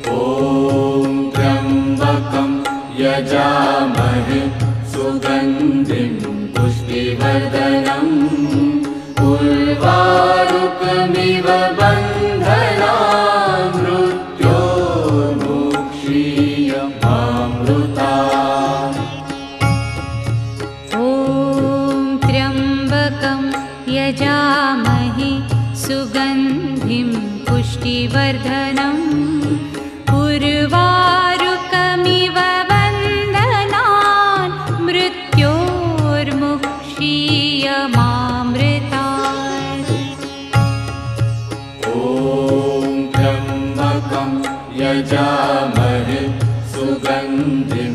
ॐ त्र्यम्बकं यजामहे सुगन्धिं पुष्टिवर्धनम् उर्वारुकमिव बन्धनान् मृत्योर्मुक्षीयमामृतात्। ॐ त्र्यम्बकं यजामहे सुगन्धिं पुष्टिवर्धनम् उर्वारुकमिव बन्धनान् मृत्योर्मुक्षीयमामृतात्। ॐ त्र्यम्बकं यजामहे सुगन्धिं